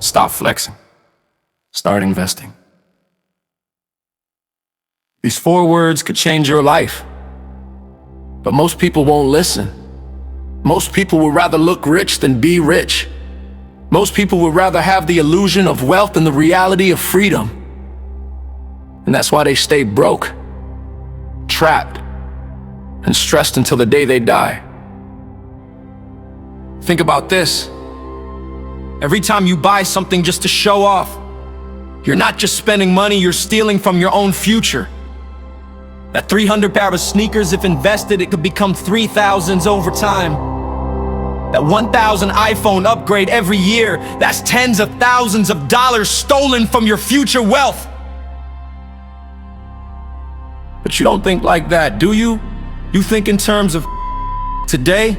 Stop flexing. Start investing. These 4 words could change your life, but most people won't listen. Most people would rather look rich than be rich. Most people would rather have the illusion of wealth than the reality of freedom. And that's why they stay broke, trapped, and stressed until the day they die. Think about this. Every time you buy something just to show off, you're not just spending money, you're stealing from your own future. That 300 pair of sneakers, if invested, it could become 3,000s over time. That 1,000 iPhone upgrade every year, that's tens of thousands of dollars stolen from your future wealth. But you don't think like that, do you? You think in terms of today.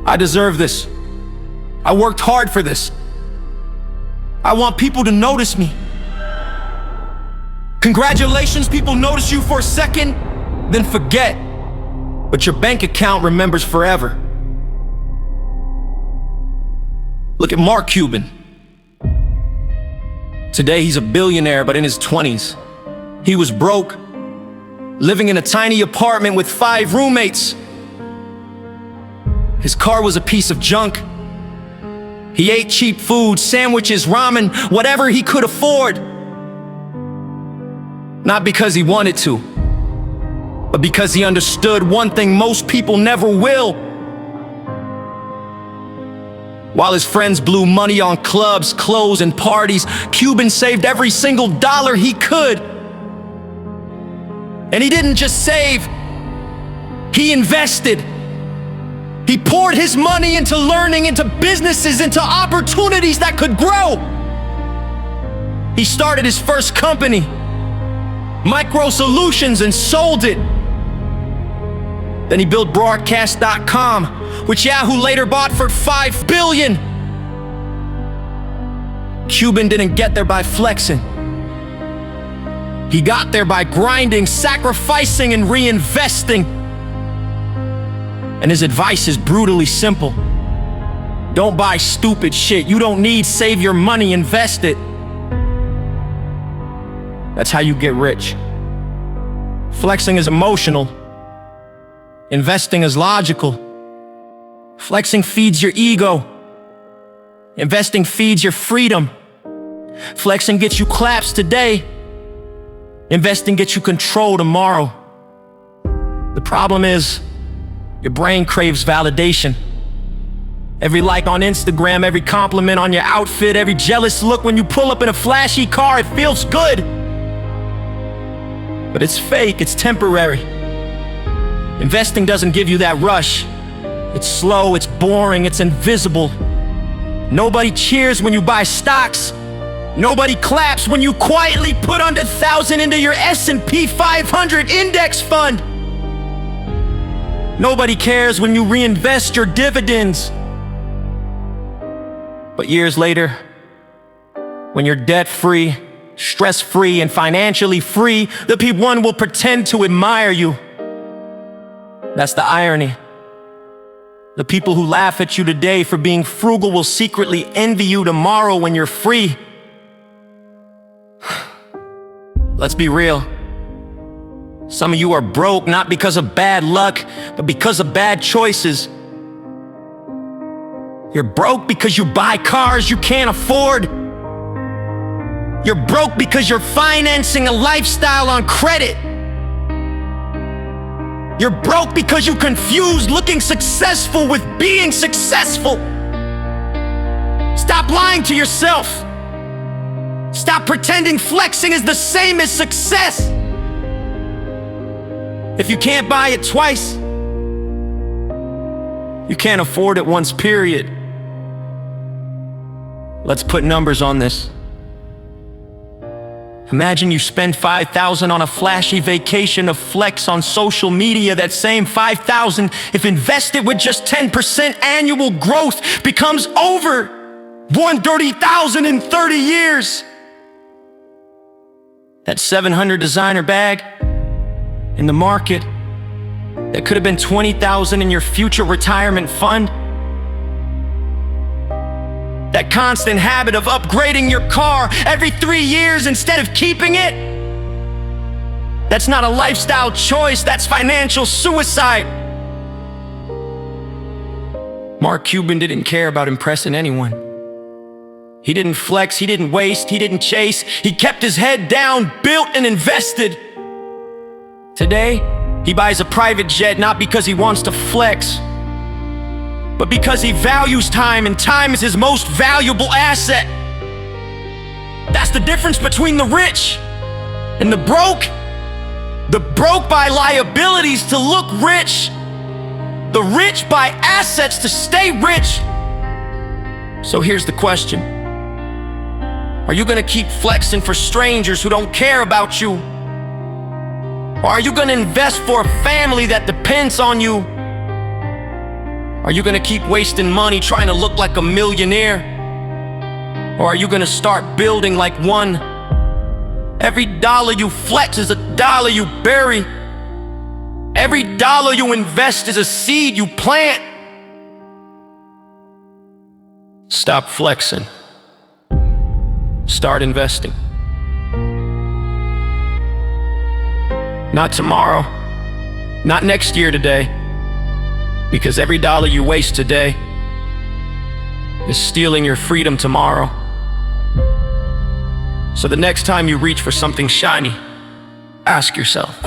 I deserve this. I worked hard for this. I want people to notice me. Congratulations, people notice you for a second, then forget. But your bank account remembers forever. Look at Mark Cuban. Today he's a billionaire, but in his 20s. He was broke, living in a tiny apartment with 5 roommates. His car was a piece of junk. He ate cheap food, sandwiches, ramen, whatever he could afford. Not because he wanted to, but because he understood one thing most people never will. While his friends blew money on clubs, clothes, and parties, Cuban saved every single dollar he could. And he didn't just save, he invested. He poured his money into learning, into businesses, into opportunities that could grow. He started his first company, Micro Solutions, and sold it. Then he built Broadcast.com, which Yahoo later bought for $5 billion. Cuban didn't get there by flexing. He got there by grinding, sacrificing, and reinvesting. And his advice is brutally simple. Don't buy stupid shit you don't need. Save your money, invest it. That's how you get rich. Flexing is emotional. Investing is logical. Flexing feeds your ego. Investing feeds your freedom. Flexing gets you claps today. Investing gets you control tomorrow. The problem is, your brain craves validation. Every like on Instagram, every compliment on your outfit, every jealous look when you pull up in a flashy car, it feels good. But it's fake, it's temporary. Investing doesn't give you that rush. It's slow, it's boring, it's invisible. Nobody cheers when you buy stocks. Nobody claps when you quietly put under 1,000 into your S&P 500 index fund. Nobody cares when you reinvest your dividends. But years later, when you're debt-free, stress-free, and financially free, the people will pretend to admire you. That's the irony. The people who laugh at you today for being frugal will secretly envy you tomorrow when you're free. Let's be real. Some of you are broke not because of bad luck, but because of bad choices. You're broke because you buy cars you can't afford. You're broke because you're financing a lifestyle on credit. You're broke because you confuse looking successful with being successful. Stop lying to yourself. Stop pretending flexing is the same as success. If you can't buy it twice, you can't afford it once, period. Let's put numbers on this. Imagine you spend $5,000 on a flashy vacation of flex on social media. That same $5,000, if invested with just 10% annual growth, becomes over $130,000 in 30 years. That $700 designer bag in the market that could have been $20,000 in your future retirement fund That constant habit of upgrading your car every 3 years instead of keeping it. That's not a lifestyle choice, that's financial suicide. Mark Cuban didn't care about impressing anyone. He didn't flex, he didn't waste, he didn't chase. He kept his head down, built and invested. Today, he buys a private jet not because he wants to flex, but because he values time, and time is his most valuable asset. That's the difference between the rich and the broke. The broke buy liabilities to look rich. The rich buy assets to stay rich. So here's the question. Are you gonna keep flexing for strangers who don't care about you? Or are you gonna invest for a family that depends on you? Are you gonna keep wasting money trying to look like a millionaire? Or are you gonna start building like one? Every dollar you flex is a dollar you bury. Every dollar you invest is a seed you plant. Stop flexing. Start investing. Not tomorrow, not next year today, because every dollar you waste today is stealing your freedom tomorrow. So the next time you reach for something shiny, ask yourself,